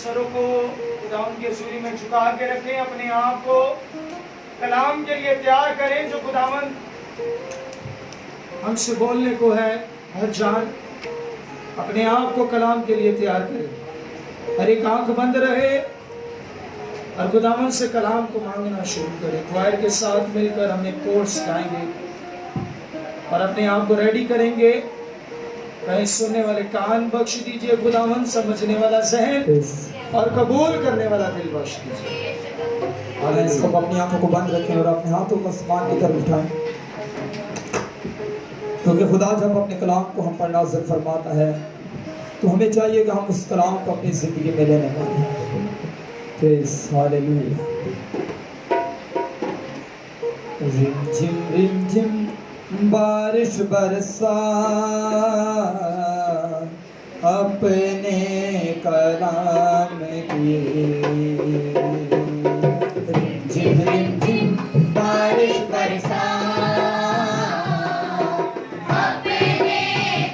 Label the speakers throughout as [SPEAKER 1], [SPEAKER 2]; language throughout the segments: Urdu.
[SPEAKER 1] سروں کو خداوند کی حضوری میں جھکا کے رکھیں، اپنے آپ کو کلام کے لیے تیار کریں جو خداوند ہم سے بولنے کو ہے۔ ہر جان اپنے آپ کو کلام کے لیے تیار کرے، ہر ایک آنکھ بند رہے اور خداوند سے کلام کو مانگنا شروع کرے۔ کوائر کے ساتھ مل کر ہم ایک کورس گائیں گے اور اپنے آپ کو ریڈی کریں گے۔ کہیں سننے والے کان بخش دیجئے خداوند، سمجھنے والا ذہن اور قبول کرنے والا دل بخش دیجئے۔
[SPEAKER 2] اس کو اپنی آنکھوں کو بند رکھیں اور اپنے ہاتھوں کو آسمان کی طرف اٹھائیں، کیونکہ خدا جب اپنے کلام کو ہم پر نازل فرماتا ہے تو ہمیں چاہیے کہ ہم اس کلام کو اپنی زندگی میں لینے والے ہیں۔ پریز ہاللیلویا۔ رم جھم بارش برسا اپنے کلام کی، رم جھم بارش برسا اپنے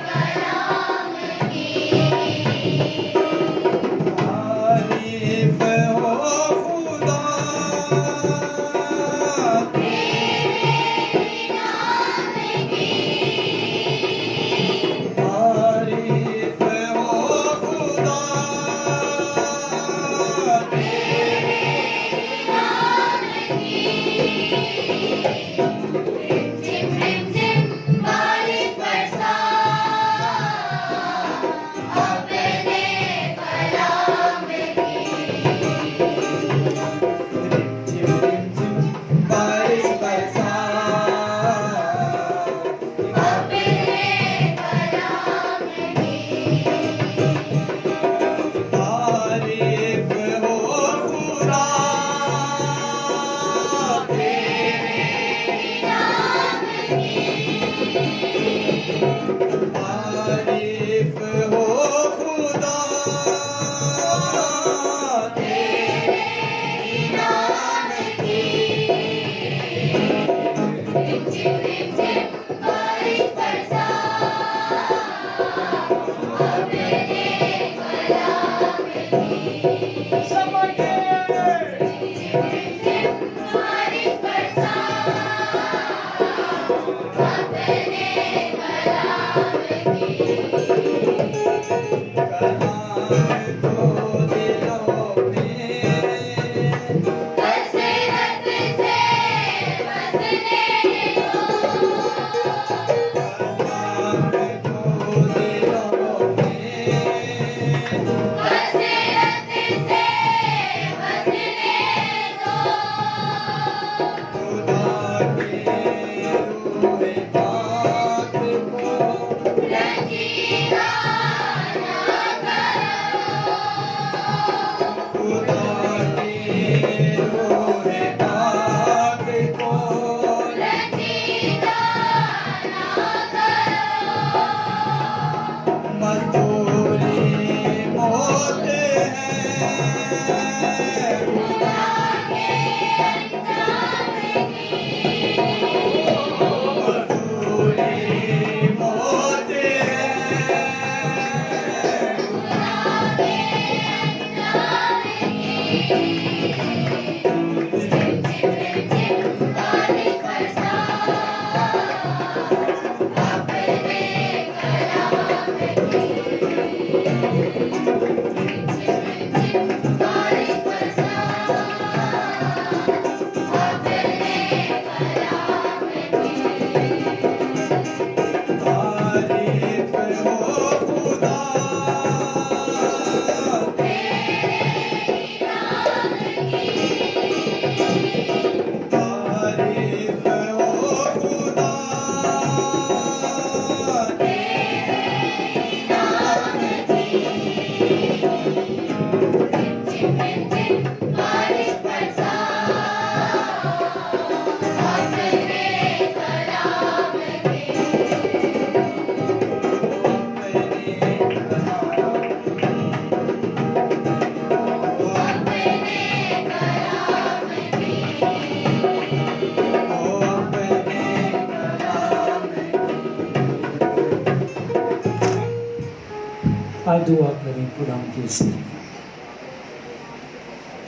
[SPEAKER 2] کلام کی، تعریف ہو خدا
[SPEAKER 1] دعا کریں خدا کی حضوری میں۔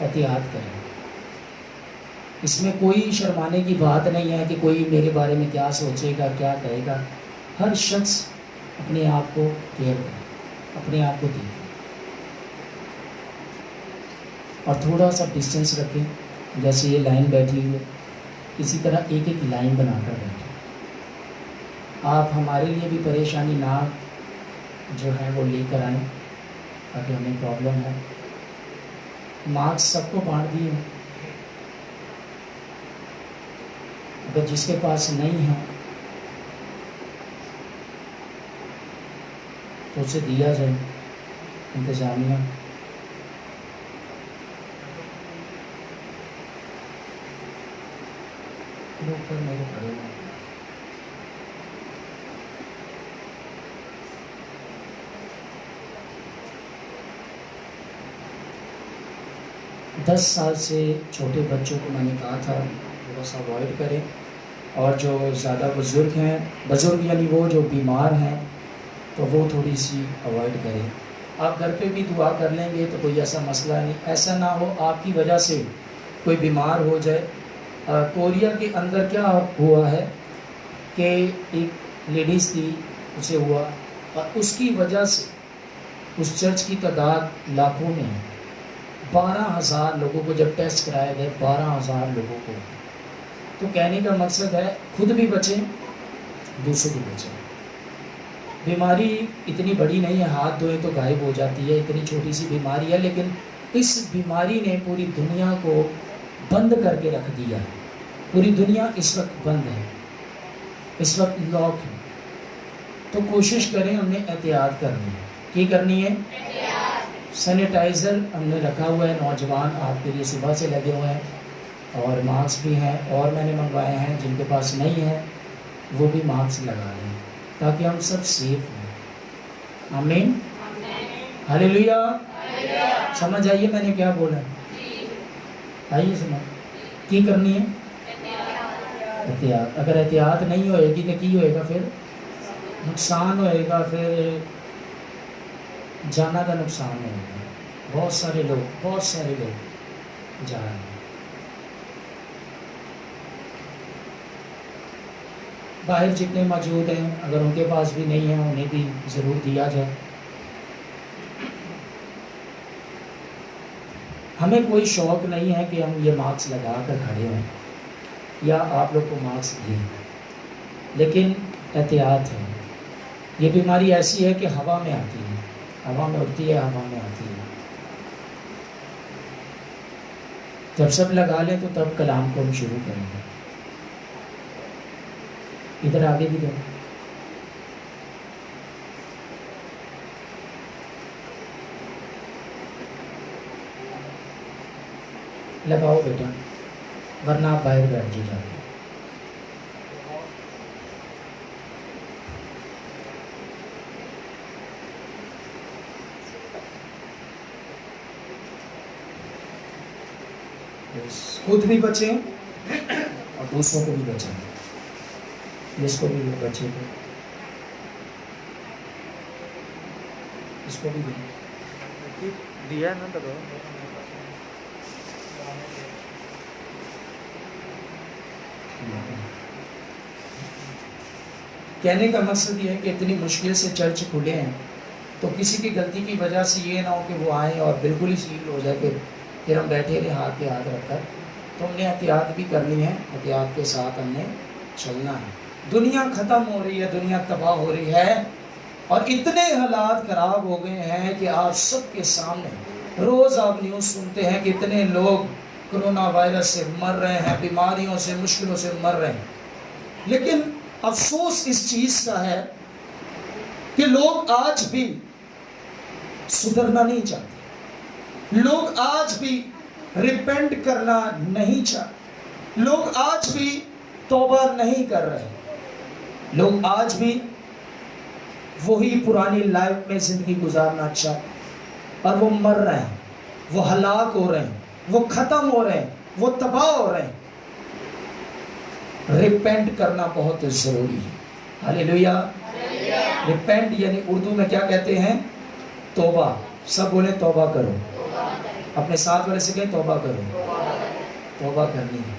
[SPEAKER 3] احتیاط کریں. اس میں کوئی شرمانے کی بات نہیں ہے کہ کوئی میرے بارے میں کیا سوچے گا، کیا کہے گا. ہر شخص اپنے آپ کو کیئر کرے، اپنے آپ کو دیکھے اور تھوڑا سا ڈسٹینس رکھیں. جیسے یہ لائن بیٹھی ہوئی ہے، اسی طرح ایک ایک لائن بنا کر بیٹھیں. آپ ہمارے لیے بھی پریشانی نہ جو ہے وہ لے کر آئیں تاکہ ہمیں پرابلم ہے. مارکس سب کو بانٹ دیے، اگر جس کے پاس نہیں ہے تو اسے دیا جائے. انتظامیہ لوگ پر میرے پڑے ہوئے ہیں. 10 سال سے چھوٹے بچوں کو میں نے کہا تھا تھوڑا سا اوائڈ کریں، اور جو زیادہ بزرگ ہیں، بزرگ یعنی وہ جو بیمار ہیں، تو وہ تھوڑی سی اوائڈ کریں. آپ گھر پہ بھی دعا کر لیں گے تو کوئی ایسا مسئلہ نہیں. ایسا نہ ہو آپ کی وجہ سے کوئی بیمار ہو جائے. کوریا کے اندر کیا ہوا ہے کہ ایک لیڈیز تھی، اسے ہوا، اور اس کی وجہ سے اس چرچ کی تعداد لاکھوں میں ہے. 12,000 لوگوں کو جب ٹیسٹ کرائے گئے، 12,000 لوگوں کو. تو کہنے کا مقصد ہے خود بھی بچیں، دوسروں بھی بچیں. بیماری اتنی بڑی نہیں ہے، ہاتھ دھوئیں تو غائب ہو جاتی ہے، اتنی چھوٹی سی بیماری ہے، لیکن اس بیماری نے پوری دنیا کو بند کر کے رکھ دیا ہے. پوری دنیا اس وقت بند ہے، اس وقت لاک ہے. تو کوشش کریں ہم نے احتیاط کرنی ہے. کی کرنی ہے؟ سینیٹائزر ہم نے رکھا ہوا ہے، نوجوان آپ کے لیے صبح سے لگے ہوئے ہیں، اور ماسک بھی ہیں، اور میں نے منگوائے ہیں. جن کے پاس نہیں ہے وہ بھی ماسک لگا لیں تاکہ ہم سب سیف ہوں. آمین، ہلیلویا. سمجھ آئیے میں نے کیا بولا؟ آئیے سمجھ. کی کرنی ہے؟ احتیاط. اگر احتیاط نہیں ہوئے گی تو کی ہوئے گا؟ پھر نقصان ہوئے گا، پھر جانا کا نقصان ہوئے گا. بہت سارے لوگ جا رہے ہیں. باہر جتنے موجود ہیں اگر ان کے پاس بھی نہیں ہے انہیں بھی ضرور دیا جائے. ہمیں کوئی شوق نہیں ہے کہ ہم یہ ماسک لگا کر کھڑے ہوں یا آپ لوگ کو ماسک دیں، لیکن احتیاط ہے. یہ بیماری ایسی ہے کہ ہوا میں آتی ہے، ہوا میں اڑتی ہے، ہوا میں آتی ہے. جب سب لگا لیں تو تب کلام کو ہم شروع کریں گے. ادھر آگے بھی دو. لگاؤ بیٹا، ورنہ آپ باہر بیٹھ جائیں. خود بھی بچیں اور دوسروں کو بھی بچیں. جس کو بھی بچے کو اس کو بھی
[SPEAKER 4] دیا نا تو
[SPEAKER 3] کہنے کا مقصد یہ ہے کہ اتنی مشکل سے چرچ کھلے ہیں تو کسی کی غلطی کی وجہ سے یہ نہ ہو کہ وہ آئیں اور بالکل ہی سیل ہو جائے کہ پھر ہم بیٹھے رہے ہاتھ پہ ہاتھ رکھ کر. تو ہم نے احتیاط بھی کرنی ہے، احتیاط کے ساتھ ہم نے چلنا ہے. دنیا ختم ہو رہی ہے، دنیا تباہ ہو رہی ہے، اور اتنے حالات خراب ہو گئے ہیں کہ آپ سب کے سامنے روز آپ نیوز سنتے ہیں کہ اتنے لوگ کرونا وائرس سے مر رہے ہیں، بیماریوں سے، مشکلوں سے مر رہے ہیں. لیکن افسوس اس چیز کا ہے کہ لوگ آج بھی سدھرنا نہیں چاہتے. لوگ آج بھی ریپینٹ کرنا نہیں چاہتے. لوگ آج بھی توبہ نہیں کر رہے. لوگ آج بھی وہی پرانی لائف میں زندگی گزارنا چاہتے، اور وہ مر رہے ہیں، وہ ہلاک ہو رہے ہیں، وہ ختم ہو رہے ہیں، وہ تباہ ہو رہے ہیں. ریپینٹ کرنا بہت ضروری ہے. ہلیلویا. ریپینٹ یعنی اردو میں کیا کہتے ہیں؟ توبہ. سب بولے توبہ کرو. اپنے ساتھ والے سے کہیں توبہ کرو، توبہ کرنی ہے۔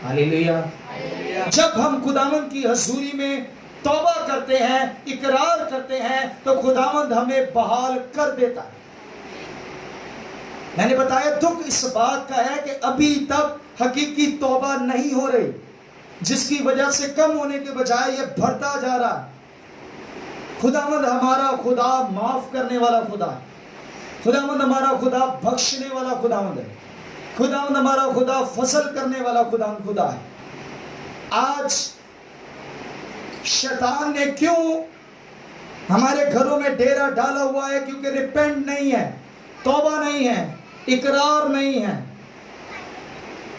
[SPEAKER 3] ہاللیلویا۔ جب ہم خداوند کی حضوری میں توبہ کرتے ہیں، اقرار کرتے ہیں، تو خداوند ہمیں بحال کر دیتا ہے۔ میں نے بتایا دکھ اس بات کا ہے کہ ابھی تک حقیقی توبہ نہیں ہو رہی، جس کی وجہ سے کم ہونے کے بجائے یہ بڑھتا جا رہا ہے۔ خداوند ہمارا خدا معاف کرنے والا خدا ہے، خداوند ہمارا خدا بخشنے والا خداوند ہے، خداوند ہمارا خدا فضل کرنے والا خدا ہے۔ آج شیطان نے کیوں ہمارے گھروں میں ڈیرا ڈالا ہوا ہے؟ کیونکہ ریپینٹ نہیں ہے، توبہ نہیں ہے، اقرار نہیں ہے۔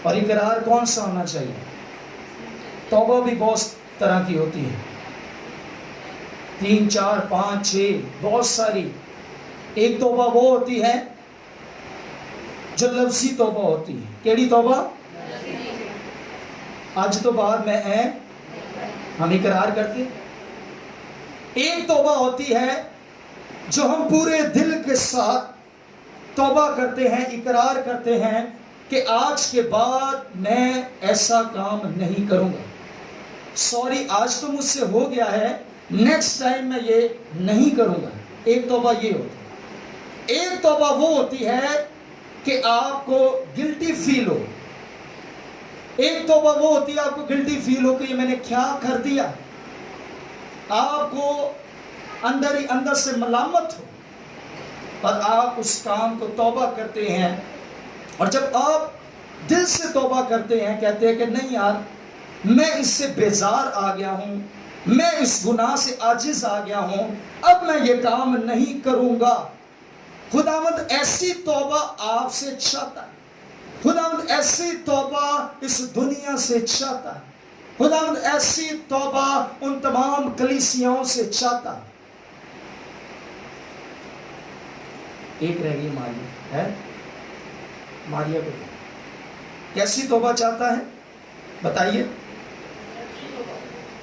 [SPEAKER 3] اور اقرار کون سا ہونا چاہیے؟ توبہ بھی بہت طرح کی ہوتی ہے، 3 4 5 6 بہت ساری۔ ایک توبہ وہ ہوتی ہے جو لفظی توبہ ہوتی ہے۔ کیڑی توبہ؟ آج تو بعد میں ہے ہم اقرار کرتے۔ ایک توبہ ہوتی ہے جو ہم پورے دل کے ساتھ توبہ کرتے ہیں، اقرار کرتے ہیں کہ آج کے بعد میں ایسا کام نہیں کروں گا، سوری آج تو مجھ سے ہو گیا ہے، نیکسٹ ٹائم میں یہ نہیں کروں گا۔ ایک توبہ یہ ہوتی ہے۔ ایک توبہ وہ ہوتی ہے کہ آپ کو گلٹی فیل ہو۔ ایک توبہ وہ ہوتی ہے آپ کو گلٹی فیل ہو کہ یہ میں نے کیا کر دیا، آپ کو اندر ہی اندر سے ملامت ہو، اور آپ اس کام کو توبہ کرتے ہیں۔ اور جب آپ دل سے توبہ کرتے ہیں، کہتے ہیں کہ نہیں یار میں اس سے بیزار آ گیا ہوں، میں اس گناہ سے عاجز آ گیا ہوں، اب میں یہ کام نہیں کروں گا۔ خداوند ایسی توبہ آپ سے چاہتا ہے، خداوند ایسی توبہ اس دنیا سے چاہتا ہے، خداوند ایسی توبہ ان تمام کلیسیاؤں سے چاہتا ہے۔ ایک رہ گئی ماریا ہے، ماریا کو کیسی توبہ چاہتا ہے بتائیے؟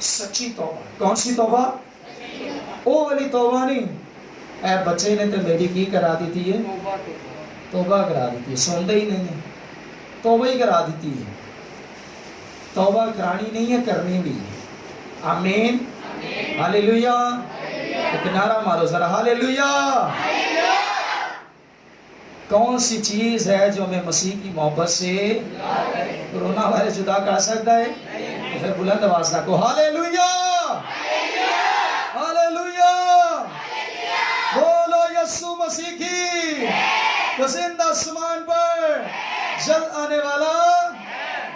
[SPEAKER 3] سچی توبہ۔ کون سی توبہ؟ او والی توبہ نہیں، اے بچے نے تو میری کی کرا دی تھی، یہ توبہ کرا دی تھی، سنتے ہی نہیں ہے، توبہ ہی کرا دیتی ہے۔ توبہ کرانی نہیں ہے، کرنی بھی ہے۔ آمین، ہاللیلویا۔ ایک نعرہ مارو ذرا، ہاللیلویا۔ کون سی چیز ہے جو ہمیں مسیح کی محبت سے کورونا وائرس جدا کر سکتا ہے؟ تو پھر بلند آواز نہ کو ہاللیلویا، ہاللیلویا، بولو یسوع مسیح کی وہ زندہ آسمان پر جلد آنے والا۔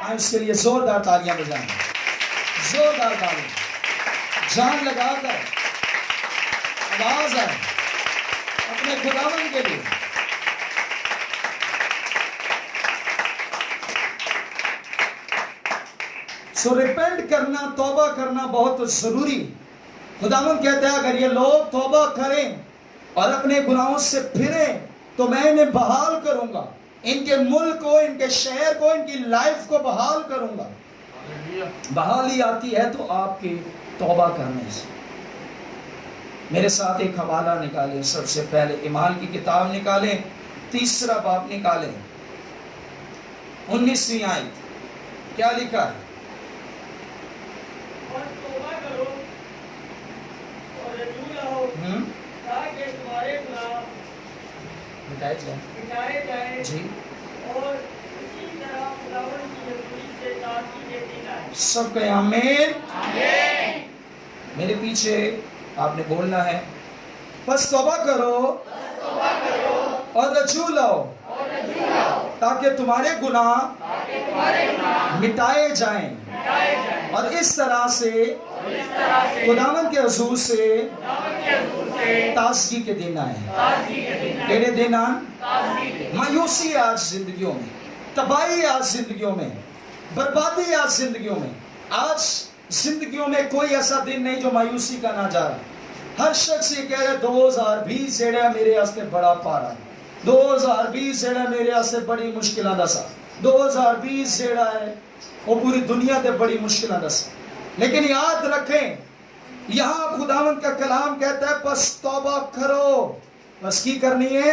[SPEAKER 3] آئیں اس کے لیے زوردار تالیاں بجائیں، زوردار تالیاں، جان لگا کر آواز آئے اپنے خداوند کے لیے۔ سو ریپینٹ کرنا، توبہ کرنا بہت ضروری۔ خداوند کہتا ہے اگر یہ لوگ توبہ کریں اور اپنے گناہوں سے پھریں تو میں انہیں بحال کروں گا، ان کے ملک کو، ان کے شہر کو، ان کی لائف کو بحال کروں گا۔ بحالی آتی ہے تو آپ کے توبہ کرنے سے۔ میرے ساتھ ایک حوالہ نکالیں، سب سے پہلے اعمال کی کتاب نکالیں، 3 باب نکالیں، 19ویں آیت۔ کیا لکھا ہے؟
[SPEAKER 1] اور توبہ کرو اور رجوع لاؤ تاکہ تمہارے گناہ مٹائے جائیں
[SPEAKER 3] جی،
[SPEAKER 1] اور اسی طرح خداوند کی حضوری سے تازگی کے دن آئے۔
[SPEAKER 3] سب کہیں آمین۔ میرے پیچھے آپ نے بولنا ہے، بس توبہ کرو اور رجوع لاؤ تاکہ تمہارے گناہ مٹائے جائیں، اور اس طرح سے خداوند کے حضور سے تازگی کے دن آئے۔ کیڑے دن آئے؟ مایوسی ہے آج زندگیوں میں، تباہی ہے آج زندگیوں میں، بربادی ہے آج زندگیوں میں۔ آج زندگیوں میں کوئی ایسا دن نہیں جو مایوسی کا نہ جا رہا۔ ہر شخص یہ کہہ رہا ہے 2020 جیڑا میرے واسطے بڑا پارا ہے، 2020 جیڑا میرے واسطے بڑی مشکلہ دسا، 2020 جیڑا ہے وہ پوری دنیا تے بڑی مشکلہ دسا۔ لیکن یاد رکھیں یہاں خداوند کا کلام کہتا ہے بس توبہ کرو۔ بس کی کرنی ہے؟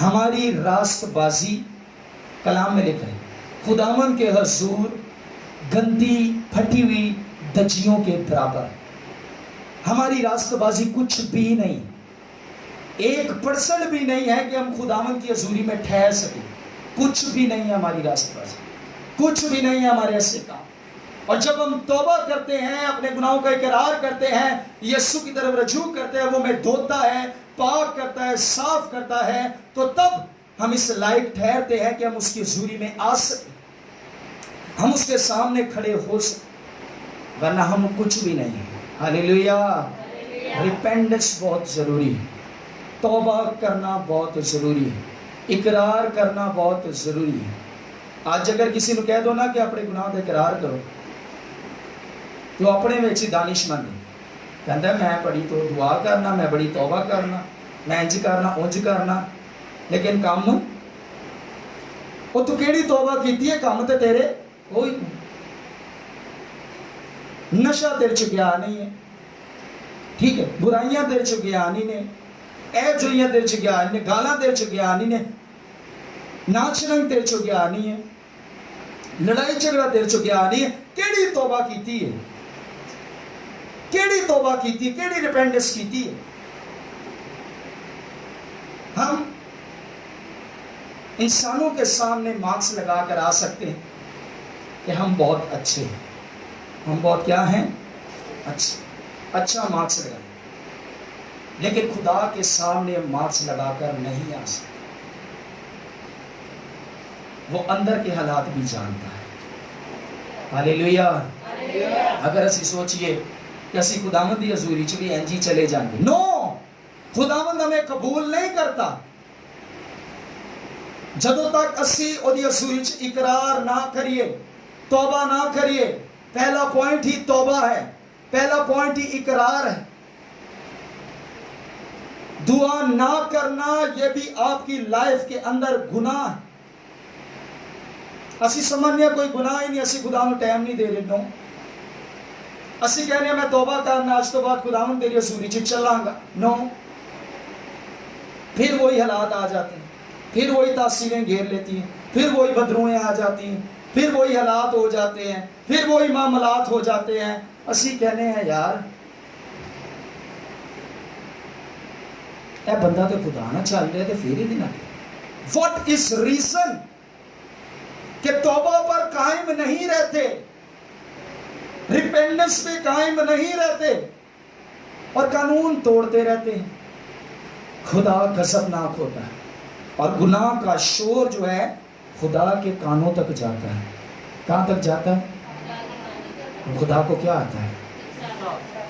[SPEAKER 2] ہماری راست بازی کلام میں لکھا ہے خداوند کے حضور گندی پھٹی ہوئی دجیوں کے برابر. ہماری راست بازی کچھ بھی نہیں, 1% بھی نہیں ہے کہ ہم خداوند کی حضوری میں ٹھہر سکیں. کچھ بھی نہیں ہے ہماری راست بازی, کچھ بھی نہیں ہے ہمارے ایسے کام. اور جب ہم توبہ کرتے ہیں, اپنے گناہوں کا اقرار کرتے ہیں, یسوع کی طرف رجوع کرتے ہیں, وہ ہمیں دھوتا ہے, پاک کرتا ہے, صاف کرتا ہے, تو تب ہم اس لائق ٹھہرتے ہیں کہ ہم اس کی حضوری میں آ سکیں, ہم اس کے سامنے کھڑے ہو سکیں. ورنہ ہم کچھ بھی نہیں ہیں. ہاللیلویا. ریپینٹنس بہت ضروری ہے, توبہ کرنا بہت ضروری ہے, اقرار کرنا بہت ضروری ہے. آج اگر کسی نے کہہ دو نا کہ اپنے گناہ کا اقرار کرو, تو اپنے وچ دانش مند ہے, کہتا ہے میں بڑی تو دعا کرنا, میں بڑی توبہ کرنا, میں انج کرنا اونج کرنا, لیکن کام وہ تو کیڑی توبہ کیتی ہے, کام تے تیرے کوئی نہیں. نشہ تیرے چ گیا نہیں ہے, ٹھیک ہے, برائیاں تیرے چ گیا نہیں نے, عیب جوئیاں تیرے چ گیا نہیں نے, گالاں تیرے چ گیا نہیں نے, ناچ رنگ تیرے چ گیا نہیں ہے, لڑائی جھگڑا تیرے چ گیا نہیں ہے. کیڑی توبہ کیتی ہے, کیڑی توبہ کیتی, کیڑی ریپینٹنس کیتی ہے. ہم انسانوں کے سامنے مارکس لگا کر آ سکتے ہیں کہ ہم بہت اچھے ہیں, ہم بہت کیا ہیں, اچھے, اچھا مارکس لگائیں, لیکن خدا کے سامنے مارکس لگا کر نہیں آ سکتے. وہ اندر کے حالات بھی جانتا ہے. ہاللیلویا. اگر اسی سوچئے کہ اسی خداوند دی حضوری چ بھی انجی چلے جائیں گے, نو, خداوند ہمیں قبول نہیں کرتا جدوں تک اسی اودی حضوری چ اقرار نہ کریے, توبہ نہ کریے. پہلا پوائنٹ ہی توبہ ہے, پہلا پوائنٹ ہی اقرار ہے. دعا نہ کرنا یہ بھی آپ کی لائف کے اندر گناہ ہے. اسی سمجھنے کوئی گناہ ہی نہیں, اسی خدا نو ٹائم نہیں دے رہے, نو. اسی کہنے میں توبہ کرنا, آج تو بعد خدا تیری حضوری چ چلاں گا, نو. پھر وہی حالات آ جاتے ہیں, پھر وہی تاثیریں گھیر لیتی ہیں, پھر وہی بدروئیں آ جاتی ہیں, پھر وہی حالات ہو جاتے ہیں, پھر وہی معاملات ہو جاتے ہیں. اسی کہنے ہیں یار اے بندہ تو خدا نہ چل رہا, تو پھر ہی دینا. واٹ از ریزن کہ توبہ پر قائم نہیں رہتے, ریپینٹنس پہ قائم نہیں رہتے, اور قانون توڑتے رہتے ہیں. خدا غضبناک ہوتا ہے, اور گناہ کا شور جو ہے خدا کے کانوں تک جاتا ہے. کہاں تک جاتا ہے؟ خدا کو کیا آتا ہے؟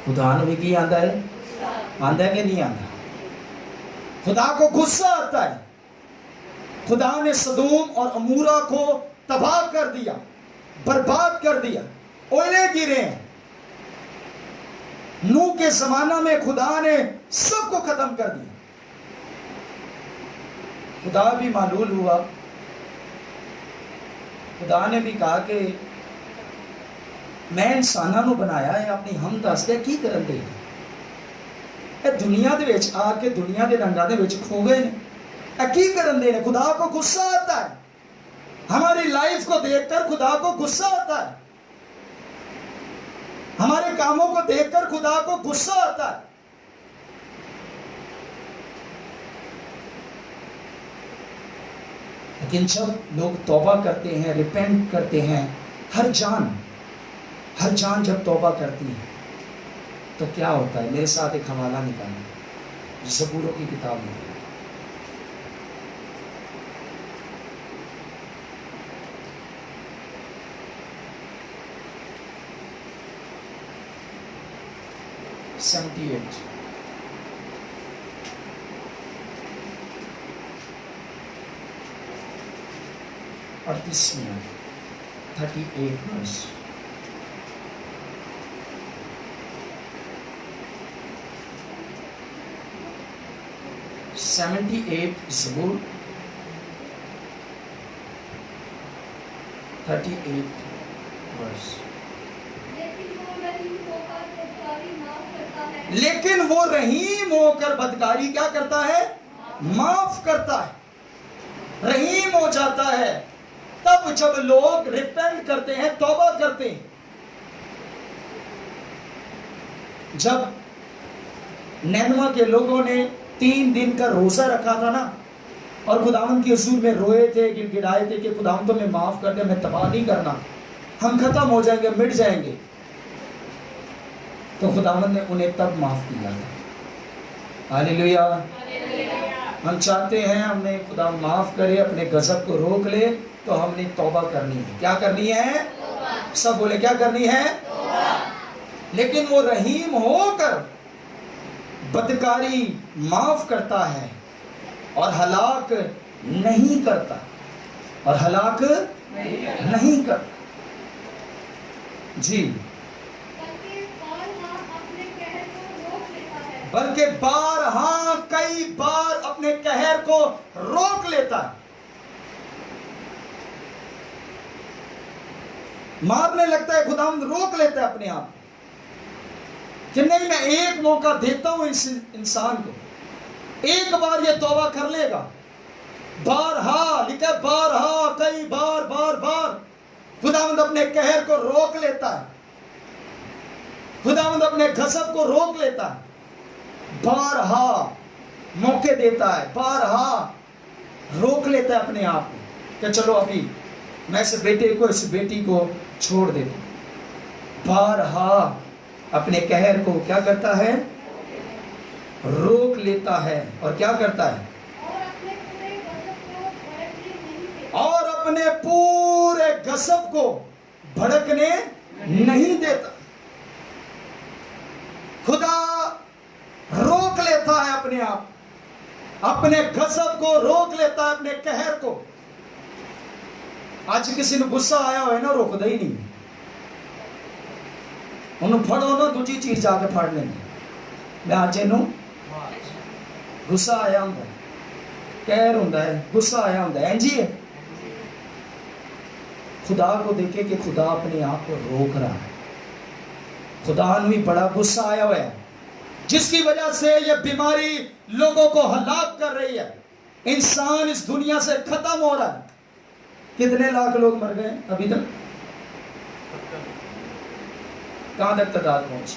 [SPEAKER 2] خدا نے بھی کی آتا ہے, آتا ہے کہ نہیں آتا؟ خدا کو غصہ آتا ہے. خدا نے سدوم اور عمورہ کو تباہ کر دیا, برباد کر دیا, اوئلے گرے ہیں. نوح کے زمانہ میں خدا نے سب کو ختم کر دیا. خدا بھی معلول ہوا, خدا نے بھی کہا کہ میں انسانوں نو بنایا ہے, اپنی ہم دس دے کی کرن دے, اے دنیا دے وچ آ کے دنیا دے رنگاں دے وچ کھو گئے نے, اے کی کرن دے نے. خدا کو غصہ آتا ہے, ہماری لائف کو دیکھ کر خدا کو غصہ آتا ہے, ہمارے کاموں کو دیکھ کر خدا کو غصہ آتا ہے. لیکن جب لوگ توبہ کرتے ہیں, ریپینٹ کرتے ہیں, ہر جان جب توبہ کرتی ہے تو کیا ہوتا ہے؟ میرے ساتھ ایک حوالہ نکالیں زبوروں کی کتاب میں. Seventy 38 verse. زبور 38 verse. لیکن وہ رحیم ہو کر بدکاری کیا کرتا ہے؟ معاف کرتا ہے. رحیم ہو جاتا ہے تب جب لوگ ریپینٹ کرتے ہیں، توبہ کرتے ہیں. جب نینوا کے لوگوں نے 3 دن کا روزہ رکھا تھا نا، اور خداوند کے حضور میں روئے تھے، گڑ گڑائے تھے کہ خداوند تو ہمیں معاف کر دے، ہمیں تباہ نہیں کرنا، ہم ختم ہو جائیں گے، مٹ جائیں گے. تو خداوند نے انہیں تب معاف کیا تھا. ہاللیلویا. ہم چاہتے ہیں ہمیں خدا معاف کرے، اپنے غضب کو روک لے، تو ہم نے توبہ کرنی ہے. کیا کرنی ہے؟ سب بولے کیا کرنی ہے؟ لیکن وہ رحیم ہو کر بدکاری معاف کرتا ہے اور ہلاک نہیں کرتا، اور ہلاک نہیں کرتا. جی، بلکہ بارہا کئی بار اپنے قہر کو روک لیتا ہے. مارنے لگتا ہے، خداوند روک لیتا ہے اپنے آپ کہ نہیں، میں ایک موقع دیتا ہوں اس انسان کو، ایک بار یہ توبہ کر لے گا. بارہا لکھا، بارہا کئی بار، بار بار خداوند اپنے قہر کو روک لیتا ہے، خداوند اپنے غضب کو روک لیتا ہے، بارہا موقع دیتا ہے، بارہا روک لیتا ہے اپنے آپ کو کہ چلو ابھی میں اس بیٹے کو، اس بیٹی کو چھوڑ دیتا ہوں. بارہا اپنے قہر کو کیا کرتا ہے؟ روک لیتا ہے. اور کیا کرتا ہے؟ اور اپنے پورے غضب کو بھڑکنے نہیں دیتا. خدا روک لیتا ہے اپنے آپ، اپنے غضب کو روک لیتا ہے، اپنے قہر کو. آج کسی نے غصہ آیا ہو ہے نا، روک دے ہی نہیں، انہوں پھڑو نا دوجی چیز جا کے پھڑ لیں گے. میں آج انہوں غصہ آیا ہوں، قہر ہوں ہے، غصہ آیا ہوں ہے جی. خدا کو دیکھے کہ خدا اپنے آپ کو روک رہا ہے. خدا نے بھی بڑا غصہ آیا ہوا ہے جس کی وجہ سے یہ بیماری لوگوں کو ہلاک کر رہی ہے. انسان اس دنیا سے ختم ہو رہا ہے. کتنے لاکھ لوگ مر گئے ابھی تک؟ کہاں تک تعداد پہنچی؟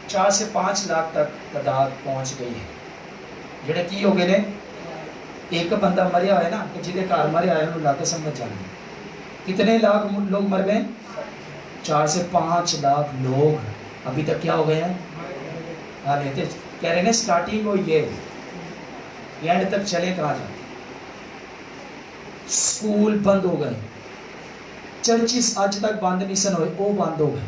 [SPEAKER 2] 4 سے 5 لاکھ تک تعداد پہنچ گئی ہے. جڑے کی ہو گئے نے، ایک بندہ مریا ہے نا کہ جہدے گھر مریا ہے انہوں لا کے سمجھ جانا. کتنے لاکھ لوگ مر گئے؟ 4 سے 5 لاکھ لوگ ابھی تک کیا ہو گئے ہیں؟ حالے تھے کہہ رہے ہیں سٹارٹنگ ہوئی ہے، اینڈ تک چلے کہاں جائے. سکول بند ہو گئے، چرچز آج تک بند نہیں سن ہوئے، وہ بند ہو گئے.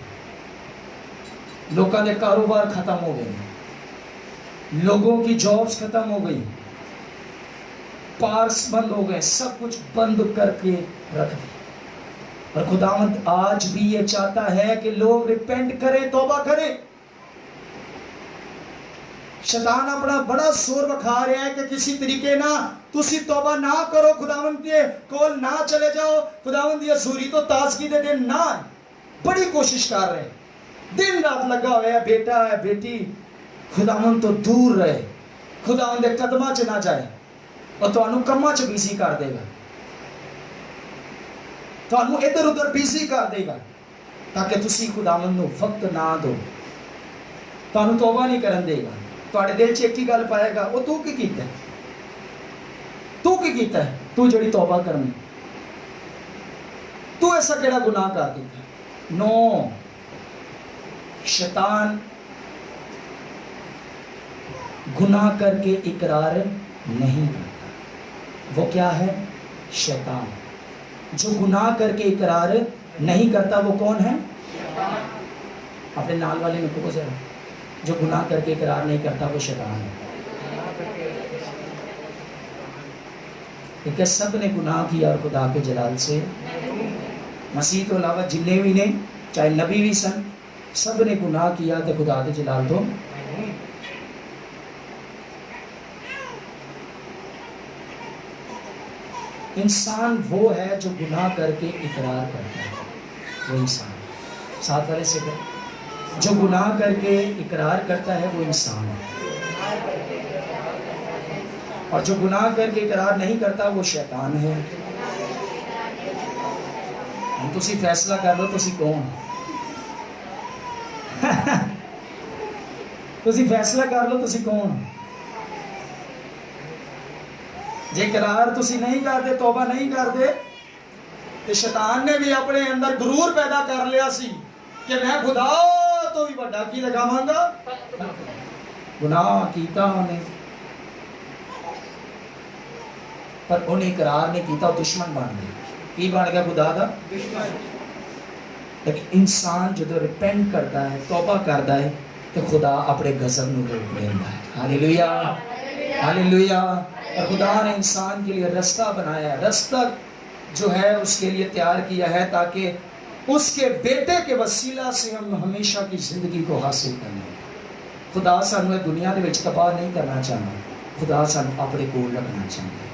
[SPEAKER 2] لوگوں کے کاروبار ختم ہو گئے، لوگوں کی جابز ختم ہو گئی، پارکس بند ہو گئے، سب کچھ بند کر کے رکھ دیا. اور خداوند آج بھی یہ چاہتا ہے کہ لوگ ریپینٹ کریں، توبہ کریں. شیطان اپنا بڑا زور بکھا رہا ہے کہ کسی طریقے نہ تسی توبہ نہ کرو، خداوند کے کول نہ چلے جاؤ، خداوند یہ حضوری تو تازگی دے دن نہ. بڑی کوشش کر رہے ہیں، دن رات لگا ہوا ہے، بیٹا ہے بیٹی خداوند تو دور رہے، خداوند دے قدماں چ نہ جائے، اور تانوں کماں چ بیزی کر دے گا، تانوں ادھر ادھر بیزی کر دے گا، تاکہ تسی خداوند نو وقت نہ دو، تانوں توبہ نہیں کرن دے گا. تواڈے دل چ ایک ہی گل پائے گا، وہ تو کی کیتا ہے، تو کی کیتا ہے، تو جڑی توبہ کرنی، تو ایسا کیڑا گناہ کر دیتا ہے. نو، شیطان گناہ کر کے اقرار نہیں کرتا. وہ کیا ہے؟ شیطان. جو گناہ کر کے اقرار نہیں کرتا وہ کون ہے؟ اپنے نال والے میں کو ذرا، جو گناہ کر کے اقرار نہیں کرتا وہ شیطان ہے. کیونکہ سب نے گناہ کیا اور خدا کے جلال سے، مسیح تو علاوہ جتنے بھی نے، چاہے نبی بھی سن، سب نے گناہ کیا تو خدا کے جلال تو. انسان وہ ہے جو گناہ کر کے اقرار کرتا ہے، وہ انسان. ساتھ والے سے کہ جو گناہ کر کے اقرار کرتا ہے وہ انسان ہے.
[SPEAKER 3] اور جو گناہ کر کے اقرار نہیں کرتا وہ شیطان ہے. تسی فیصلہ کر لو تسی کون. تسی فیصلہ کر لو تسی کون. جے اقرار تسی نہیں کرتے، توبہ نہیں کرتے، تو شیطان نے بھی اپنے اندر غرور پیدا کر لیا سی کہ میں خدا تو بھی بڑا کی لگاواں گا. گناہ کیتا انہیں، پر انہیں اقرار نہیں کیتا، وہ دشمن بن گیا. کی بن گیا؟ خدا دا دشمن. لیکن انسان جدو ریپینٹ کرتا ہے، توبہ کرتا ہے، تو خدا اپنے غضب نو روک لیتا ہے. ہاللیلویا، ہاللیلویا. اور خدا نے انسان کے لیے رستہ بنایا ہے، رستہ جو ہے اس کے لیے تیار کیا ہے تاکہ اس کے بیٹے کے وسیلہ سے ہم ہمیشہ کی زندگی کو حاصل کریں. خدا سانو دنیا دے وچ تباہ نہیں کرنا چاہتا، خدا سانو اپنے کول رکھنا چاہتا ہے.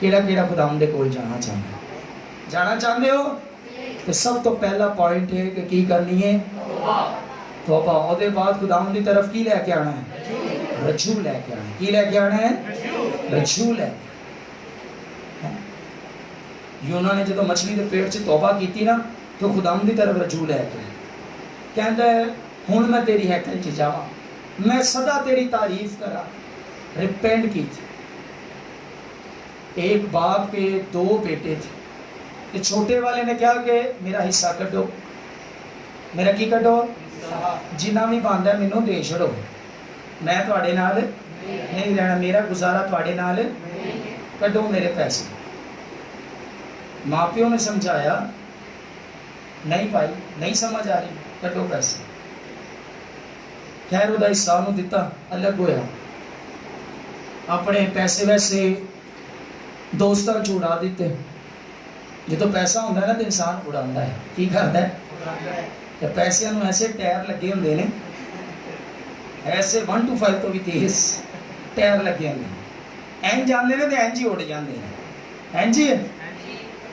[SPEAKER 3] کیڑا کیڑا خدا دے کول جانا چاہتا ہے؟ جانا چاہتے ہو؟ تو سب تو پہلا پوائنٹ ہے کہ کی کرنی ہے؟ توبہ. اور دے بعد خدا دی طرف کی لے کے آنا ہے؟ رجوع لے کے آنا ہے. کی لے کے آنا ہے؟ رجوع لے. یونا نے جدو مچھلی دے پیٹ سے توبہ کیتی نا تو خدا دی طرف رجوع لے کے کہندا ہے ہن میں تیری ہیکل چ جاواں، میں سدا تیری تعریف کرا. ریپینٹ کی تھی. ایک باپ کے 2 بیٹے تھے. کہ چھوٹے والے نے کہا کہ میرا حصہ کٹو. میرا کی کٹو؟ جنہ بھی باندا ہے مینوں دے چھڑو، میں تواڈے نال نہیں رہنا، میرا گزارا تواڈے نال کٹو میرے پیسے. ماں پیو نے سمجھایا، نہیں بھائی نہیں سمجھ آ رہی، کٹو پیسے. خیر وہ حصہ نو دتا، الگ ہویا. اپنے پیسے ویسے دوستاں چ اڑا دیتے. جدو پیسہ ہوتا ہے نا تو انسان اڑاتا ہے. کی کرتا ہے؟ پیسے ایسے ٹائر لگے ہوتے ہیں، ایسے 1 to 5 تو بھی تیز ٹائر لگے ہوتے ہیں. این جانے تو این جی اڑ جاتے ہیں. این جی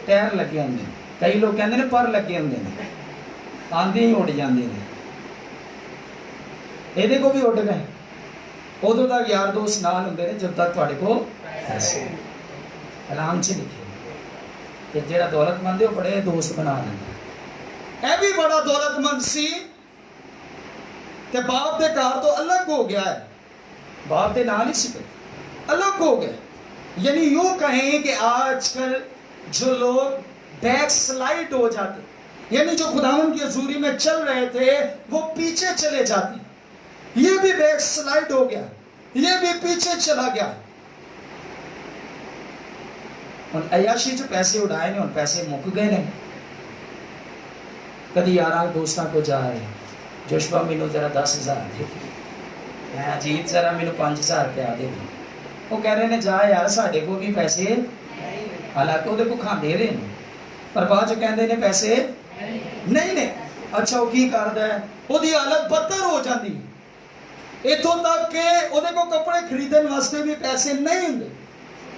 [SPEAKER 3] ٹائر لگے ہوتے ہیں. کئی لوگ کہتے ہیں پر لگے ہوتے ہیں، آندے ہی اڑ جاتے ہیں. یہ کو بھی اڑ گئے. ادو تک یار دوست نال ہوتے ہیں جب تک تھوڑے کو پیسے. کلام سے لکھے کہ جڑا دولت مند ہے وہ بڑے دوست بنا لینا.
[SPEAKER 2] اے بھی بڑا دولت مند سی تے باپ دے گھر تو الگ ہو گیا ہے.
[SPEAKER 3] باپ دے نال ہی سی
[SPEAKER 2] الگ ہو گیا. یعنی یوں کہیں کہ آج کل جو لوگ بیک سلائڈ ہو جاتے، یعنی جو خداوند کی حضوری میں چل رہے تھے وہ پیچھے چلے جاتے. یہ بھی بیک سلائڈ ہو گیا، یہ بھی پیچھے چلا گیا.
[SPEAKER 3] اور عیاشی جو پیسے اڑائے نے، اور پیسے مک گئے نے. کدی یاراں دوستاں کو جا رہے جوشبا مینوں ذرا 10,000 دے، میں اجیت ذرا مینوں 5,000 روپیہ دے. وہ کہہ رہے نے جا یار ساڈے کو بھی پیسے، حالانکہ وہ کھاندے رہے ہیں، پر بعد جو کہندے نے پیسے
[SPEAKER 2] نہیں نہیں. اچھا وہ کی کردا ہے؟ وہ دی حالت بدتر ہو جاتی. اتوں تک کہ وہ کو کپڑے خریدن واسطے بھی پیسے نہیں ہوندے.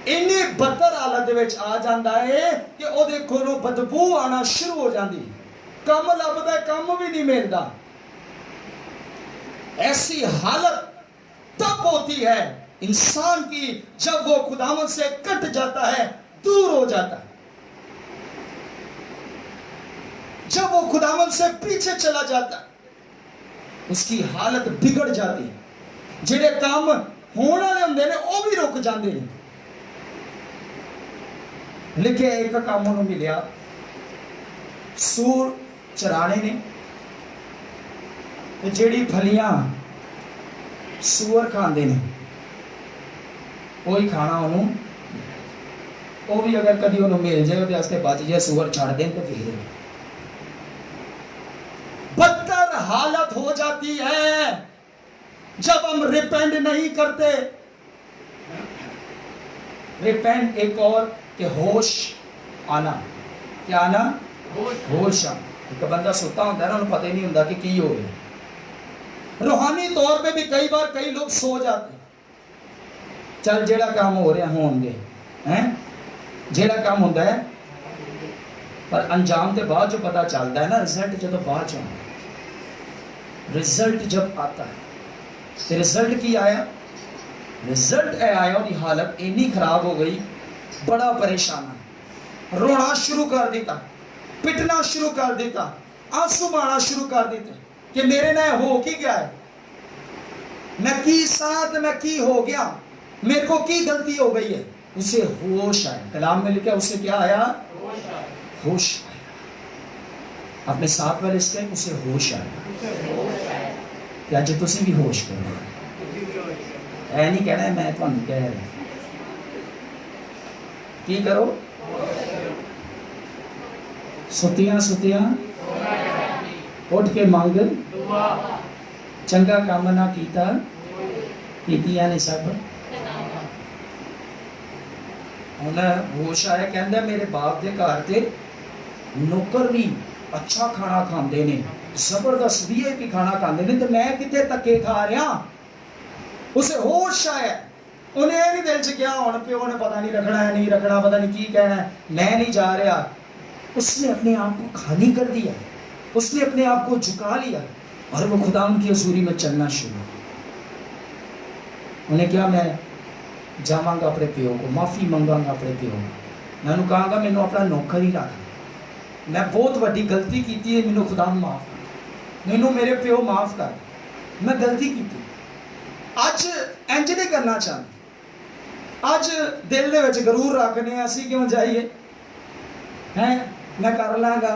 [SPEAKER 2] اینی بدتر حالت وچ آ جاندا ہے کہ وہ کولوں بدبو آنا شروع ہو جاندی. کم لبدا ہے، کم بھی نہیں ملتا. ایسی حالت تب ہوتی ہے انسان کی جب وہ خداوند سے کٹ جاتا ہے، دور ہو جاتا ہے، جب وہ خداوند سے پیچھے چلا جاتا ہے. اس کی حالت بگڑ جاتی ہے. جڑے کام ہونے والے ہوندے نے وہ بھی رک جاندے ہیں. لیکن ایک کام انہوں ملیا، سور چرانے نے. جیڑی پھلیاں سور کھاندے نے وہی کھانا انہوں، وہ بھی اگر کدی انہوں مل جائے تو اس بچ جائے، سور چھڑ دیں تو پھر بدتر حالت ہو جاتی ہے جب ہم ریپینٹ نہیں کرتے. ریپینٹ ایک اور کہ ہوش آنا. کیا آنا؟ ہوش آنا. ایک بندہ سوتا ہوتا ہے نا، انہوں پتہ ہی نہیں ہوتا کہ کی ہو رہا ہے. روحانی طور پہ بھی کئی بار کئی لوگ سو جاتے. چل جیڑا کام ہو رہا ہون گے، جیڑا کام ہوتا ہے، پر انجام کے بعد جو پتہ چلتا ہے نا، رزلٹ جب بعد چ رزلٹ جب آتا ہے، رزلٹ کی آیا رزلٹ اے آیا اور حالت اینی خراب ہو گئی, بڑا پریشان, رونا شروع کر دیتا, پٹنا شروع کر دیتا, آنسو بہانا شروع کر دیتا کہ میرے نہ ہو کی گیا ہے, میں کی ساتھ میں کی ہو گیا, میرے کو کی غلطی ہو گئی ہے. اسے ہوش آیا, کلام میں لکھا اسے کیا آیا, ہوش آیا. اپنے ساتھ والے اس کے اسے ہوش آیا. کہ اج تسی بھی ہوش کرو, اے نہیں کہنا ہے میں تمہیں کہہ رہا کی کرو, ستیاں ستیاں اٹھ کے مانگ, چنگا کام نہ کیتا کیتیاں نے سب. ہوش آیا کہندا میرے باپ دے گھر تے نوکر بھی اچھا کھانا کھاندے نے, زبردست بھی ہے کہ کھانا کھاندے نے, تے میں کتے تکے کھا رہا. اسے ہوش آیا, انہیں یہ نہیں دل چ گیا ہن پیو نے پتہ نہیں رکھنا ہے نہیں رکھنا, پتہ نہیں کی کہنا ہے, میں نہیں جا رہا. اس نے اپنے آپ کو خالی کر دیا, اس نے اپنے آپ کو جھکا لیا اور وہ خدا ان کی حضوری میں چلنا شروع. انہیں کیا, میں جاواں گا اپنے پیو کو, معافی منگاں گا اپنے پیو کو, میں انہوں کہاں گا مینوں اپنا نوکر ہی رکھ, میں بہت وڈی غلطی کیتی ہے, مینوں خدا معاف کر, مینوں میرے پیو معاف کر, میں غلطی کیتی. اج انج نہیں کرنا چاہتا, اج دل دے وچ غرور رکھنے اسی کیوں جائیے ہیں, میں کر لاں گا.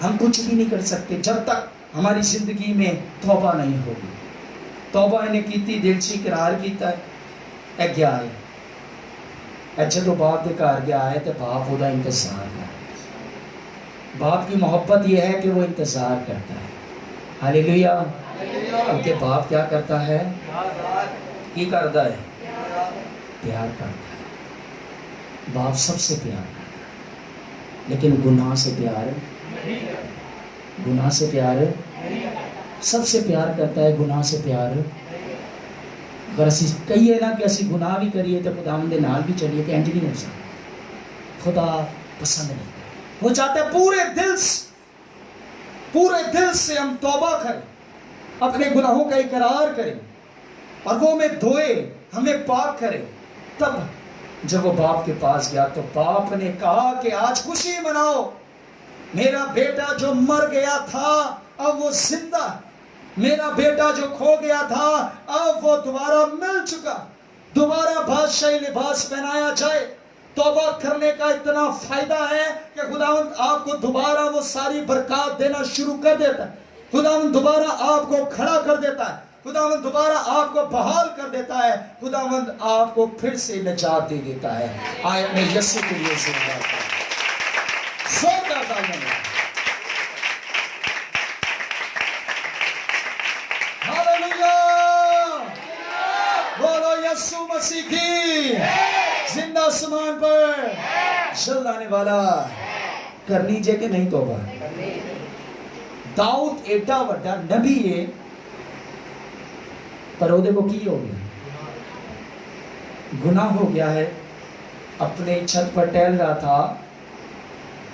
[SPEAKER 2] ہم کچھ بھی نہیں کر سکتے جب تک ہماری زندگی میں توبہ نہیں ہوگی. توبہ انہیں کیتی, دل سے اقرار کیتا ہے, اے گیا ہے, اے جدو باپ دے گھر گیا ہے تو باپ وہ انتظار کر. باپ کی محبت یہ ہے کہ وہ انتظار کرتا ہے. ہاللیلویا. کیونکہ باپ کیا کرتا ہے, کی کرتا ہے, پیار کرتا ہے. باپ سب سے پیار کرتا ہے, لیکن گناہ سے پیار, گناہ سے پیار, سب سے پیار کرتا ہے, گناہ سے پیار. اگر اسی کہیے نا کہ اسی گناہ بھی کریے تو خدا دے نال بھی چلیے کہ انج نہیں ہو سکتا. خدا پسند نہیں, وہ چاہتے پورے دل سے ہم توبہ کریں, اپنے گناہوں کا اقرار کریں اور وہ ہمیں دھوئے, ہمیں پاک کرے. تب جب وہ باپ کے پاس گیا تو باپ نے کہا کہ آج خوشی مناؤ, میرا بیٹا جو مر گیا تھا اب وہ زندہ, میرا بیٹا جو کھو گیا تھا اب وہ دوبارہ مل چکا, دوبارہ بادشاہی لباس پہنایا جائے. توبہ کرنے کا اتنا فائدہ ہے کہ خداوند آپ کو دوبارہ وہ ساری برکات دینا شروع کر دیتا ہے. خداوند دوبارہ آپ کو کھڑا کر دیتا ہے, خداوند دوبارہ آپ کو بحال کر دیتا ہے, خداوند آپ کو پھر سے نجات دے دیتا ہے. آئے میں یسوع کے لیے زندہ بولو یسوع مسیح کی زندہ آسمان پر جلد آنے والا. کرنی جے کہ نہیں توبہ. داؤد ایڈا وڈا نبی ہے پر وہ دیکھو کی ہو گیا, گناہ ہو گیا ہے. اپنے چھت پر ٹہل رہا تھا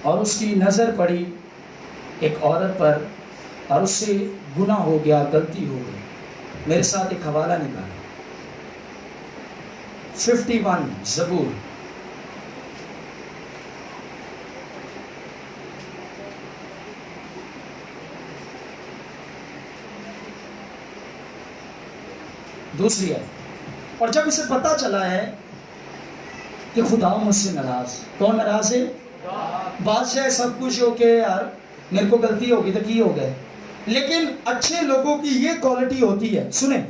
[SPEAKER 2] اور اس کی نظر پڑی ایک عورت پر اور اس سے گناہ ہو گیا, غلطی ہو گئی. میرے ساتھ ایک حوالہ نکالا, 51 زبور. دوسری ہے. اور جب اسے پتا چلا ہے کہ خدا مجھ سے ناراض, کون ناراض ہے, بادشاہ سب کچھ ہو کے یار میرے کو غلطی ہوگی تو کی ہو گئے. لیکن اچھے لوگوں کی یہ کوالٹی ہوتی ہے, سنیں,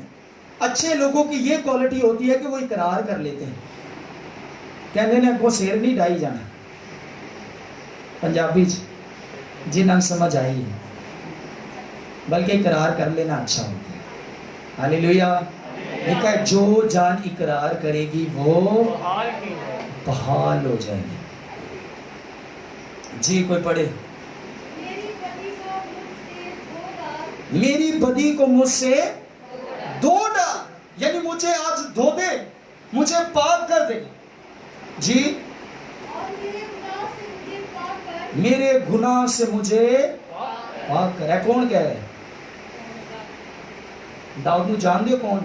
[SPEAKER 2] اچھے لوگوں کی یہ کوالٹی ہوتی ہے کہ وہ اقرار کر لیتے ہیں. کہنے نے کو سیر نہیں ڈائی جانا, پنجابی جنہاں سمجھ آئی ہے, بلکہ اقرار کر لینا اچھا ہوتا ہے. ہاللیلویا. لکھا ہے جو جان اقرار کرے گی وہ بحال ہو جائے گی. جی کوئی پڑھے. میری بدی کو مجھ سے دھو ڈال, یعنی مجھے آج دھو دے, مجھے پاک کر دے. جی میرے گناہ سے مجھے پاک کر. کون کہہ رہے, داؤد نو جان دے کون,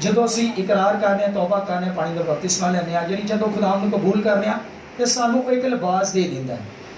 [SPEAKER 3] ਜਦੋਂ ਅਸੀਂ ਇਕਰਾਰ ਕਰਨੇ ਆ, ਤੌਬਾ ਕਰਨੇ ਆ, ਪਾਣੀ ਦਾ ਬਪਤਿਸਮਾ ਲੈਂਦੇ ਆ, ਜਿਹੜੀ ਜਦੋਂ ਖੁਦਾ ਨੂੰ ਕਬੂਲ ਕਰਨੇ ਆ ਤੇ ਸਾਨੂੰ ਇੱਕ ਲਿਬਾਸ ਦੇ ਦਿੰਦਾ ਹੈ,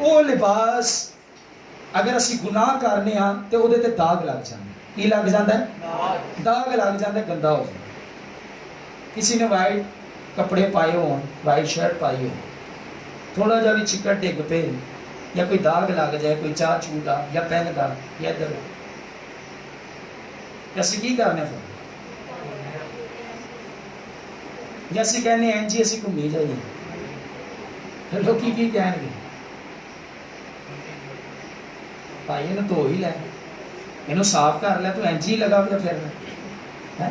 [SPEAKER 3] ਉਹ ਲਿਬਾਸ ਅਗਰ ਅਸੀਂ ਗੁਨਾਹ ਕਰਨੇ ਆ ਤੇ ਉਹਦੇ ਤੇ ਦਾਗ ਲੱਗ ਜਾਂਦਾ। ਕੀ ਲੱਗ ਜਾਂਦਾ ਹੈ? ਦਾਗ ਲੱਗ ਜਾਂਦਾ, ਗੰਦਾ ਹੋ ਜਾਂਦਾ। ਕਿਸੇ ਨੇ ਵਾਈਟ ਕੱਪੜੇ ਪਾਏ ਹੋਣ, ਵਾਈਟ ਸ਼ਰਟ ਪਾਈ ਹੋ, ਥੋੜਾ ਜਿਹਾ ਵੀ ਚਿੱਕੜ ਡਿੱਗ ਪਏ ਜਾਂ ਕੋਈ ਦਾਗ ਲੱਗ ਜਾਏ, ਕੋਈ ਚਾਹ ਚੂਹ ਦਾ ਜਾਂ ਪੈਨ ਦਾ ਜਾਂ ਇੱਧਰ, ਅਸੀਂ ਕੀ ਕਰਨੇ ਫਿਰ? ਜਾਂ ਅਸੀਂ ਕਹਿੰਦੇ ਹਾਂ ਜੀ ਅਸੀਂ ਘੁੰਮੀ ਜਾਈਏ, ਫਿਰ ਲੋਕੀ ਕੀ ਕਹਿਣਗੇ? ਭਾਈ ਇਹਨੂੰ ਧੋ ਹੀ ਲੈ, ਇਹਨੂੰ ਸਾਫ਼ ਕਰ ਲੈ, ਤੂੰ ਇੰਝ ਹੀ ਲਗਾ ਪਿਆ ਫਿਰਨਾ ਹੈ,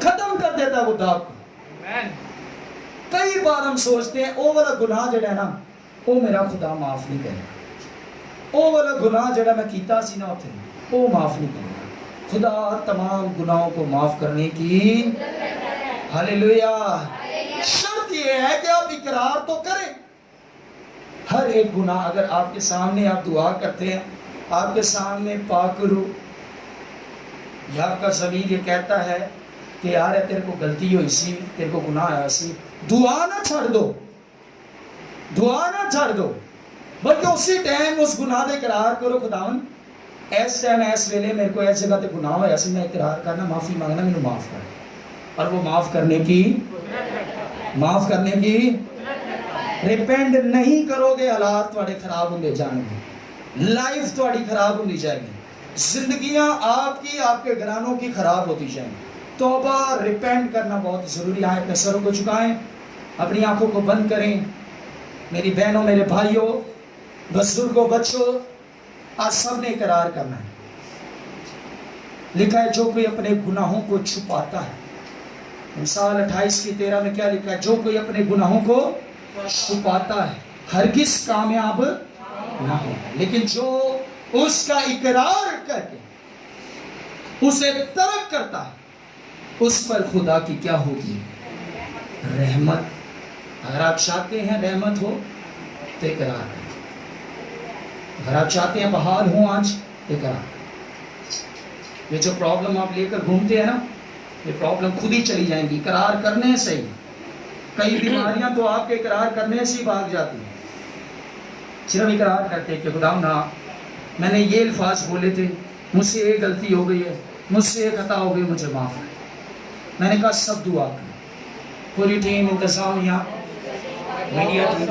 [SPEAKER 2] ختم کر دیتا ہے وہ داغ کو. کئی بار ہم سوچتے ہیں او والا گناہ جڑا ہے نا او میرا خدا معاف نہیں کرے گا, او والا گناہ جڑا میں کیتا سی نا اوتھے او معاف نہیں کرے گا. خدا تمام گناہوں کو معاف کرنے کی ہاللیلویا. شرط یہ ہے کہ آپ اقرار تو کریں. ہر ایک گناہ اگر آپ کے سامنے آپ دعا کرتے ہیں, آپ کے سامنے پاک روح یا آپ کا ضمیر یہ کہتا ہے کہ یار تیرے کو غلطی ہوئی سی, تیرے کو گناہ آیا سی, دعا نہ چھڑ دو, دعا نہ چھڑ دو, بلکہ اسی ٹائم اس گناہ دے اقرار کرو. خداون ایس ٹائم ایس ویلے میرے کو ایس جگہ تے گناہ ہویا سی, میں اقرار کرنا, معافی مانگنا, مینوں معاف کر. اور وہ معاف کرنے کی ریپینڈ نہیں کرو گے, حالات تھوڑے خراب ہوندے جائیں گے, لائف تھوڑی خراب ہوندی جائے گی, زندگیاں آپ کی آپ کے گھرانوں کی خراب ہوتی جائیں گی. توبہ ریپینڈ کرنا بہت ضروری ہے. اپنے سروں کو جھکائیں, اپنی آنکھوں کو بند کریں. میری بہنوں, میرے بھائیوں, بزرگوں, بچوں, آج سب نے اقرار کرنا ہے. لکھا ہے جو کوئی اپنے گناہوں کو چھپاتا ہے, مثال 28:13 میں کیا لکھا ہے؟ جو کوئی اپنے گناہوں کو چھپاتا ہے ہرگز کامیاب نہ ہو, لیکن جو اس کا اقرار کر کے اسے ترک کرتا ہے اس پر خدا کی کیا ہوگی؟ رحمت. اگر آپ چاہتے ہیں رحمت ہو تو اقرار کریں. اگر آپ چاہتے ہیں بحال ہوں آج, اقرار. یہ جو پرابلم آپ لے کر گھومتے ہیں نا, یہ پرابلم خود ہی چلی جائیں گی اقرار کرنے سے ہی. کئی بیماریاں تو آپ کے اقرار کرنے سے ہی بھاگ جاتی ہیں. صرف اقرار کرتے کہ خدا نا میں نے یہ الفاظ بولے تھے, مجھ سے یہ غلطی ہو گئی ہے, مجھ سے یہ خطا ہو گئی, مجھے معاف کر. میں نے کہا سب دعا کریں. پوری ٹیم, انتظامیہ, میڈیا ٹیم,